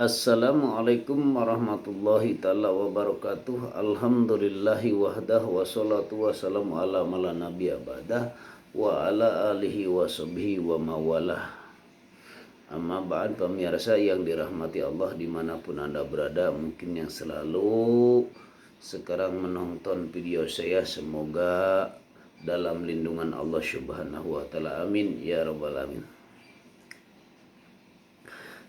Assalamualaikum warahmatullahi ta'ala wabarakatuh. Alhamdulillahi wahdah wassalatu wassalamu ala mala nabiya ba'dah wa ala alihi wa sahbihi wa mawalah. Amma ba'd, pemirsa yang dirahmati Allah dimanapun Anda berada, mungkin yang selalu sekarang menonton video saya, semoga dalam lindungan Allah subhanahu wa ta'ala, amin ya rabbal alamin.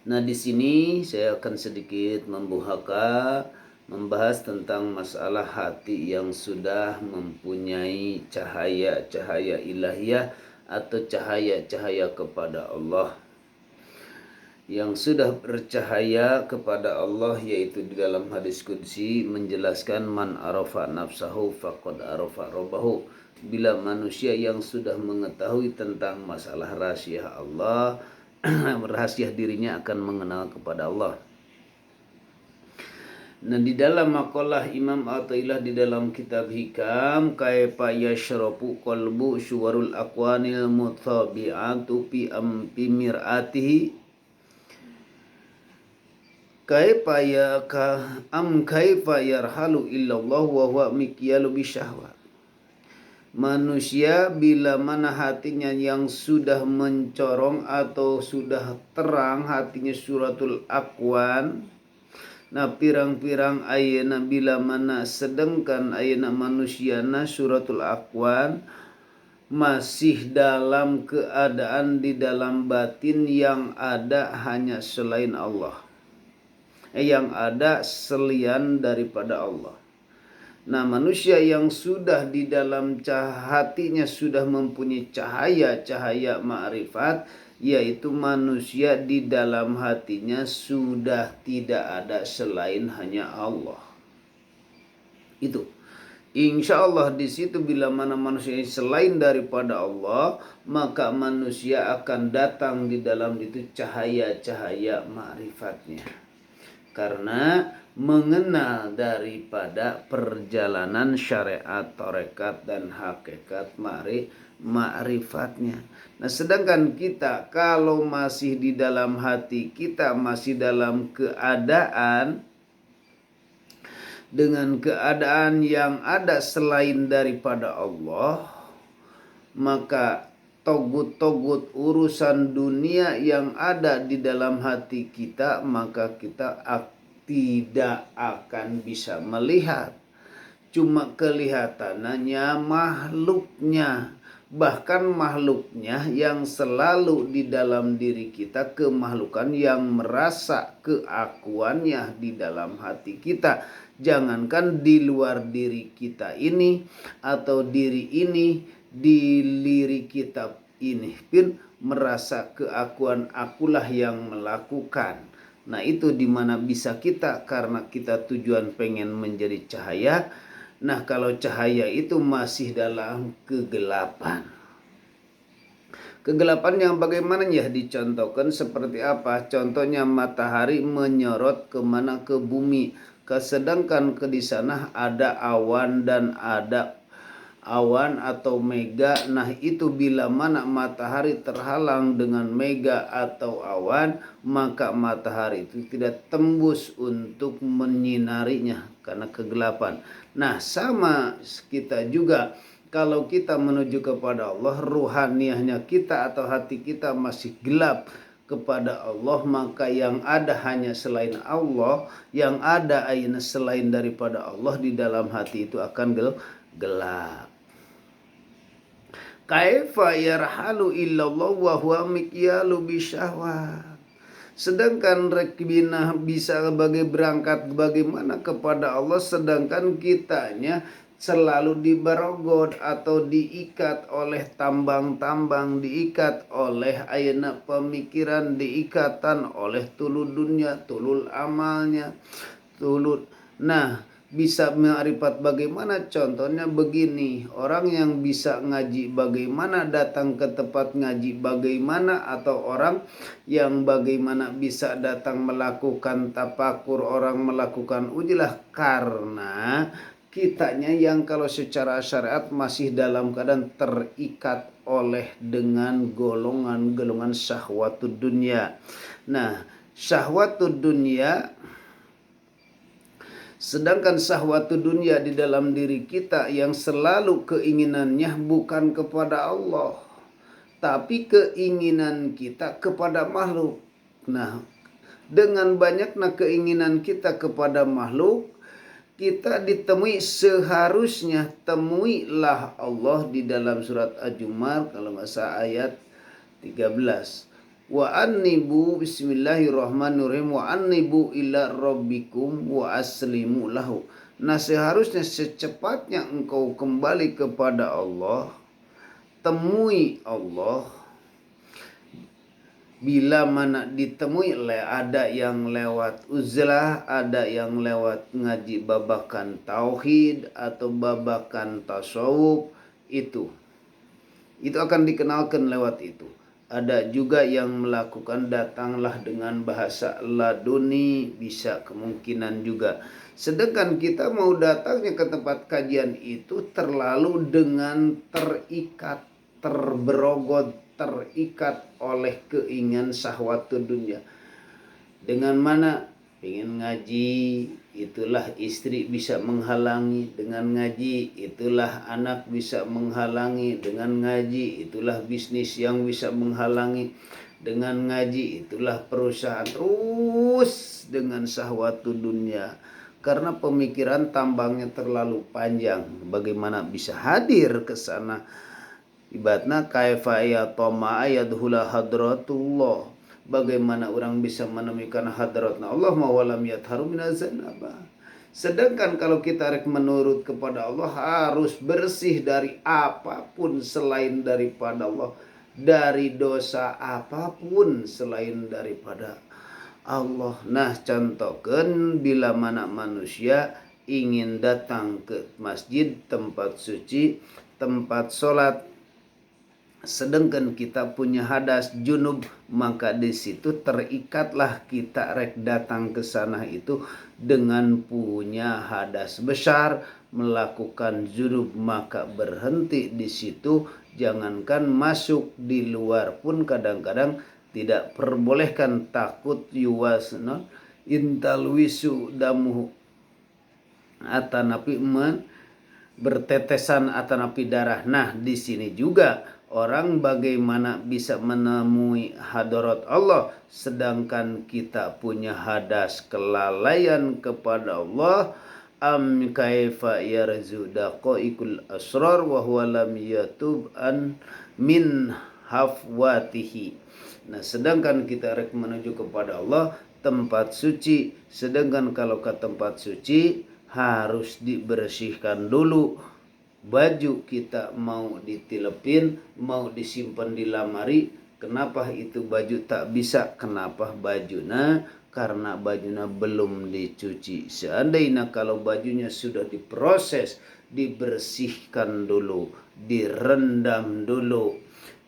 Nah, di sini saya akan sedikit membahas tentang masalah hati yang sudah mempunyai cahaya-cahaya ilahiyah atau cahaya-cahaya kepada Allah. Yang sudah bercahaya kepada Allah, yaitu di dalam hadis qudsi menjelaskan man arafa nafsahu faqad arafa rabbahu. Bila manusia yang sudah mengetahui tentang masalah rahasia Allah, rahasia dirinya akan mengenal kepada Allah. Nah, di dalam maqalah Imam Athaillah di dalam kitab Hikam, kaifa yashrafu qalbu syuwarul aqwanil mutabi'atu fi mir'atihi, kaifa yarhalu illallah wa huwa mikyalu bisyahwat. Manusia bila mana hatinya yang sudah mencorong atau sudah terang, hatinya suratul aqwan. Nah, pirang-pirang ayana bila mana sedangkan ayana manusiana suratul aqwan masih dalam keadaan di dalam batin yang ada hanya selain Allah, yang ada selain daripada Allah. Nah, manusia yang sudah di dalam hatinya sudah mempunyai cahaya-cahaya ma'rifat, yaitu manusia di dalam hatinya sudah tidak ada selain hanya Allah. Itu. Insya Allah di situ bila mana manusia selain daripada Allah, maka manusia akan datang di dalam itu cahaya-cahaya ma'rifatnya. Karena mengenal daripada perjalanan syariat, tarekat dan hakikat ma'rifatnya. Nah, sedangkan kita kalau masih di dalam hati kita masih dalam keadaan dengan keadaan yang ada selain daripada Allah, maka togut-togut urusan dunia yang ada di dalam hati kita, maka kita tidak akan bisa melihat. Cuma kelihatannya makhluknya, bahkan makhluknya yang selalu di dalam diri kita, kemakhlukan yang merasa keakuannya di dalam hati kita. Jangankan di luar diri kita ini atau diri ini, di diri kita ini pun merasa keakuan akulah yang melakukan. Nah, itu dimana bisa kita, karena kita tujuan pengen menjadi cahaya. Nah, kalau cahaya itu masih dalam kegelapan. Kegelapan yang bagaimana ya dicontohkan seperti apa? Contohnya matahari menyorot kemana? Ke bumi. Sedangkan di sana ada awan dan ada awan atau mega. Nah, itu bila mana matahari terhalang dengan mega atau awan, maka matahari itu tidak tembus untuk menyinarinya karena kegelapan. Nah, sama kita juga, kalau kita menuju kepada Allah, ruhaniyahnya kita atau hati kita masih gelap kepada Allah, maka yang ada hanya selain Allah, yang ada ayat selain daripada Allah di dalam hati itu akan gelap. Kaifa yarhalu illallah wa huwa mikyalu bisyahwat. Sedangkan rekbina bisa berangkat bagaimana kepada Allah, sedangkan kitanya selalu dibarogot atau diikat oleh tambang-tambang, diikat oleh ayana pemikiran, diikatan oleh tulul dunia, tulul amalnya, tulul. Nah, bisa ma'rifat bagaimana? Contohnya begini, orang yang bisa ngaji bagaimana datang ke tempat ngaji bagaimana, atau orang yang bagaimana bisa datang melakukan tafakur, orang melakukan ujilah, karena kitanya yang kalau secara syariat masih dalam keadaan terikat oleh dengan golongan-golongan syahwatud dunia. Nah, syahwatud dunia. Sedangkan syahwatud dunia di dalam diri kita yang selalu keinginannya bukan kepada Allah, tapi keinginan kita kepada makhluk. Nah, dengan banyaknya keinginan kita kepada makhluk, kita ditemui seharusnya temuilah Allah di dalam surat Az-Zumar kalau nggak salah ayat 13. Wa annibu bismillahirrahmanirrahim wa annibu ila rabbikum wa aslimu lahu. Nah, seharusnya secepatnya engkau kembali kepada Allah, temui Allah. Bila mana ditemui ada yang lewat uzlah, ada yang lewat ngaji babakan tauhid atau babakan tasawuf, itu akan dikenalkan lewat itu. Ada juga yang melakukan datanglah dengan bahasa laduni, bisa kemungkinan juga. Sedangkan kita mau datangnya ke tempat kajian itu terlalu dengan terikat, terberogot, terikat oleh keinginan syahwatud dunia. Dengan mana ingin ngaji, itulah istri bisa menghalangi. Dengan ngaji, itulah anak bisa menghalangi. Dengan ngaji, itulah bisnis yang bisa menghalangi. Dengan ngaji, itulah perusahaan. Terus dengan syahwatud dunia. Karena pemikiran tambangnya terlalu panjang. Bagaimana bisa hadir ke sana? Ibaratnya kaifa yatama yadhula hadratullah. Bagaimana orang bisa menemukan hadratna Allah mawalam yatharu minazanaba. Sedangkan kalau kita rek menurut kepada Allah harus bersih dari apapun selain daripada Allah, dari dosa apapun selain daripada Allah. Nah, contohkan bila mana manusia ingin datang ke masjid, tempat suci, tempat sholat, sedangkan kita punya hadas junub, maka di situ terikatlah kita rek datang ke sana itu dengan punya hadas besar, melakukan junub, maka berhenti di situ. Jangankan masuk, di luar pun kadang-kadang tidak perbolehkan, takut yuwasna intalwisu damuhu atanapi bertetesan atanapi darah. Nah, di sini juga orang bagaimana bisa menemui hadarat Allah sedangkan kita punya hadas kelalaian kepada Allah. Am kaifa yarzu daqaiqul asrar wa huwa lam yatub an min hafwatihi. Nah, sedangkan kita rek menuju kepada Allah, tempat suci, sedangkan kalau ke tempat suci harus dibersihkan dulu. Baju kita mau ditilepin, mau disimpan di lamari. Kenapa itu baju tak bisa? Kenapa bajunya? Karena bajunya belum dicuci. Seandainya kalau bajunya sudah diproses, dibersihkan dulu, direndam dulu,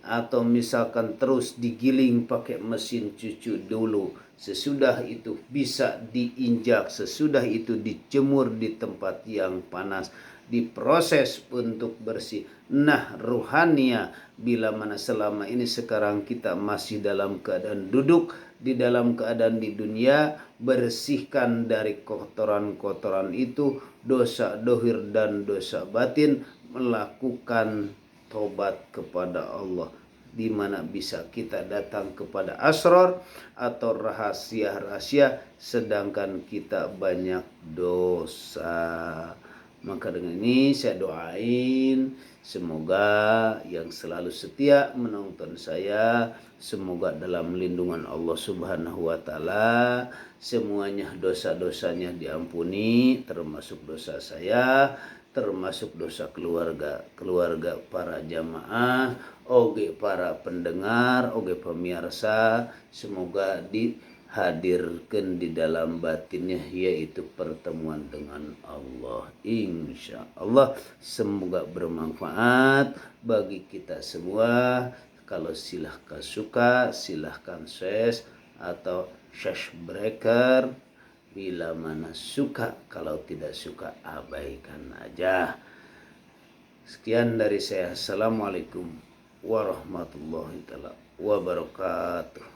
atau misalkan terus digiling pakai mesin cuci dulu, sesudah itu bisa diinjak, sesudah itu dijemur di tempat yang panas, diproses untuk bersih. Nah, ruhania bila mana selama ini sekarang kita masih dalam keadaan duduk, di dalam keadaan di dunia, bersihkan dari kotoran-kotoran itu, dosa dohir dan dosa batin, melakukan tobat kepada Allah, di mana bisa kita datang kepada asrar atau rahasia-rahasia sedangkan kita banyak dosa. Maka dengan ini saya doain semoga yang selalu setia menonton saya, semoga dalam lindungan Allah Subhanahu wa taala semuanya dosa-dosanya diampuni, termasuk dosa saya, termasuk dosa keluarga para jamaah, oge para pendengar, oge pemirsa. Semoga dihadirkan di dalam batinnya, yaitu pertemuan dengan Allah. Insya Allah semoga bermanfaat bagi kita semua. Kalau silahkan suka, silahkan share atau share breaker. Bila mana suka, kalau tidak suka abaikan aja. Sekian dari saya. Assalamualaikum warahmatullahi wabarakatuh.